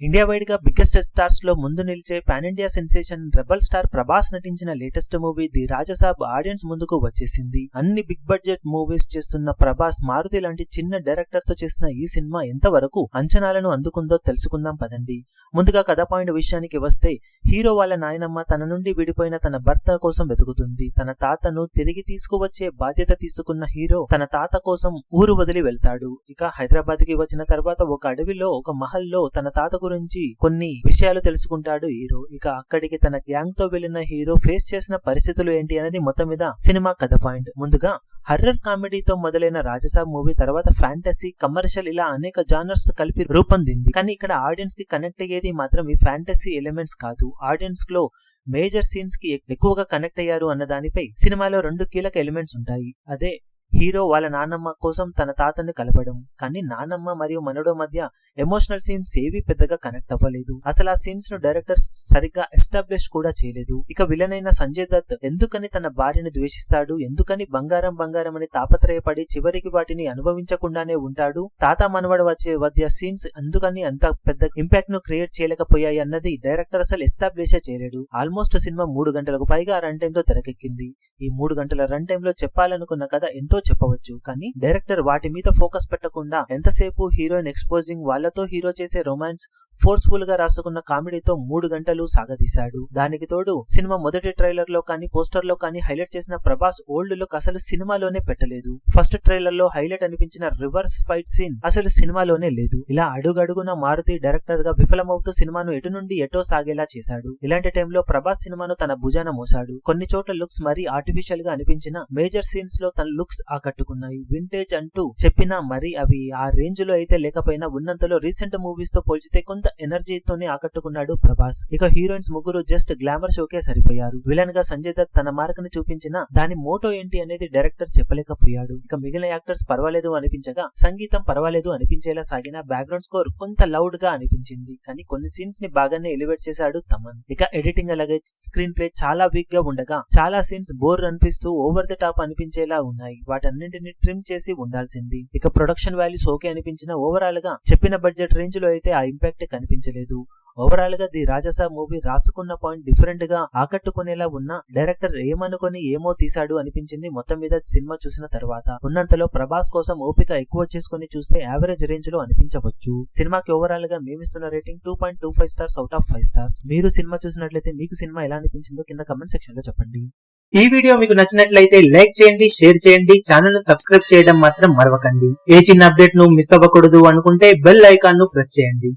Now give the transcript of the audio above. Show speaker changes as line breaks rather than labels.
India wide గా biggest stars లో ముందు నిలిచే pan India sensation rebel star Prabhas నటించిన latest movie the Rajasaab audience ముందుకు వచ్చేసింది. అన్ని బిగ్ బడ్జెట్ మూవీస్ చేస్తున్న ప్రభాస్ మారుతి లాంటి చిన్న డైరెక్టర్ తో చేసిన ఈ సినిమా ఎంతవరకు అంచనాలను అందుకుందో తెలుసుకుందాం పదండి. ముందుగా కథ పాయింట్ విషయానికి వస్తే, హీరో వాళ్ళ నాయనమ్మ తన నుండి విడిపోయిన తన భర్త కోసం వెతుకుతుంది. తన తాతను తిరిగి తీసుకువచ్చే బాధ్యత తీసుకున్న హీరో తన తాత కోసం ఊరు వదిలి వెళ్తాడు. ఇక హైదరాబాద్ కి వచ్చిన తర్వాత ఒక అడవిలో ఒక మహల్లో తన తాత గురించి కొన్ని విషయాలు తెలుసుకుంటాడు హీరో. ఇక అక్కడికి తన గ్యాంగ్ తో వెళ్లిన హీరో ఫేస్ చేసిన పరిస్థితులు ఏంటి అనేది మొత్తం మీద సినిమా కథ పాయింట్. ముందుగా హర్రర్ కామెడీతో మొదలైన రాజసాబ్ మూవీ తర్వాత ఫ్యాంటసీ, కమర్షియల్ ఇలా అనేక జానర్స్ కలిపి రూపొందింది. కానీ ఇక్కడ ఆడియన్స్ కి కనెక్ట్ అయ్యేది మాత్రం ఈ ఫ్యాంటసీ ఎలిమెంట్స్ కాదు. ఆడియన్స్ లో మేజర్ సీన్స్ కి ఎక్కువగా కనెక్ట్ అయ్యారు అన్న దానిపై సినిమాలో రెండు కీలక ఎలిమెంట్స్ ఉంటాయి. అదే హీరో వాళ్ళ నాన్నమ్మ కోసం తన తాతని కలపడం. కానీ నాన్నమ్మ మరియు మనడో మధ్య ఎమోషనల్ సీన్స్ ఏవి పెద్దగా కనెక్ట్ అవ్వలేదు. అసలు ఆ సీన్స్ ను డైరెక్టర్ సరిగ్గా ఎస్టాబ్లిష్ కూడా చేయలేదు. ఇక విలన్ అయిన సంజయ్ దత్ ఎందుకని తన భార్యను ద్వేషిస్తాడు, ఎందుకని బంగారం బంగారం అని తాపత్రయపడి చివరికి వాటిని అనుభవించకుండానే ఉంటాడు, తాత మనవడు వచ్చే మధ్య సీన్స్ ఎందుకని అంత పెద్ద ఇంపాక్ట్ ను క్రియేట్ చేయలేకపోయాయి అన్నది డైరెక్టర్ అసలు ఎస్టాబ్లిష్ చేయలేడు. ఆల్మోస్ట్ సినిమా 3 గంటలకు పైగా రన్ టైమ్ తో తెరకెక్కింది. ఈ 3 గంటల రన్ టైమ్ లో చెప్పాలనుకున్న కథ ఎంతో చెప్పవచ్చు. కానీ డైరెక్టర్ వాటి మీద ఫోకస్ పెట్టకుండా ఎంతసేపు హీరోయిన్ ఎక్స్పోజింగ్, వాళ్లతో హీరో చేసే రొమాన్స్, ఫోర్స్ఫుల్ గా రాసుకున్న కామెడీతో 3 గంటలు సాగదీశాడు. దానికి తోడు సినిమా మొదటి ట్రైలర్ లో కానీ పోస్టర్ లో కానీ హైలైట్ చేసిన ప్రభాస్ ఓల్డ్ లుక్ అసలు సినిమాలోనే పెట్టలేదు. ఫస్ట్ ట్రైలర్ లో హైలైట్ అనిపించిన రివర్స్ ఫైట్ సీన్ అసలు సినిమాలోనే లేదు. ఇలా అడుగడుగున మారుతి డైరెక్టర్ గా విఫలమవుతూ సినిమాను ఎటు నుండి ఎటో సాగేలా చేశాడు. ఇలాంటి టైంలో ప్రభాస్ సినిమాను తన భుజాన మోసాడు. కొన్ని చోట్ల లుక్స్ మరీ ఆర్టిఫిషియల్ గా అనిపించిన మేజర్ సీన్స్ లో తన లుక్స్ ఆకట్టుకున్నాయి. వింటేజ్ అంటూ చెప్పినా మరి అవి ఆ రేంజ్ లో అయితే లేకపోయినా ఉన్నంతలో రీసెంట్ మూవీస్ తో పోల్చితే కొంత ఎనర్జీతోనే ఆకట్టుకున్నాడు ప్రభాస్. ఇక హీరోయిన్స్ ముగ్గురు జస్ట్ గ్లామర్ షోకే సరిపోయారు. విలన్ గా సంజయ్ దత్ తన మార్క్ ని చూపించిన దాని మోటో ఏంటి అనేది డైరెక్టర్ చెప్పలేకపోయాడు. ఇక మిగిలిన యాక్టర్స్ పర్వాలేదు అనిపించగా, సంగీతం పర్వాలేదు అనిపించేలా సాగిన, బ్యాక్గ్రౌండ్ స్కోర్ కొంత లౌడ్ గా అనిపించింది. కానీ కొన్ని సీన్స్ ని బాగానే ఎలివేట్ చేశాడు తమన్. ఇక ఎడిటింగ్ అలాగే స్క్రీన్ ప్లే చాలా వీక్ గా ఉండగా చాలా సీన్స్ బోర్ అనిపిస్తూ ఓవర్ ది టాప్ అనిపించేలా ఉన్నాయి. వాటన్నింటిని ట్రిమ్ చేసి ఉండాల్సింది. ఇక ప్రొడక్షన్ వాల్యూస్ ఓకే అనిపించిన, ఓవరాల్ గా చెప్పిన బడ్జెట్ రేంజ్ లో అయితే ఆ ఇంపాక్ట్ కనిపించలేదు. ఓవరాల్ గా ది రాజసాబ్ మూవీ రాసుకున్న పాయింట్ డిఫరెంట్ గా ఆకట్టుకునేలా ఉన్న, డైరెక్టర్ ఏమనుకొని ఏమో తీశాడు అనిపించింది మొత్తం మీద సినిమా చూసిన తర్వాత. ఉన్నంతలో ప్రభాస్ కోసం ఓపిక ఎక్కువ చేసుకుని చూస్తే యావరేజ్ రేంజ్ లో అనిపించవచ్చు. సినిమాకి ఓవరాల్ గా మేమిస్తున్న rating 2.25 stars out of 5 stars. మీరు సినిమా చూసినట్లయితే మీకు సినిమా ఎలా అనిపించిందో కింద కమెంట్ సెక్షన్ లో చెప్పండి.
ఈ వీడియో మీకు నచ్చినట్లయితే లైక్ చేయండి, షేర్ చేయండి, ఛానల్ ను సబ్స్క్రైబ్ చేయడం మాత్రం మరవకండి. ఏ చిన్న అప్డేట్ ను మిస్ అవ్వకూడదు అనుకుంటే బెల్ ఐకాన్ ను ప్రెస్ చేయండి.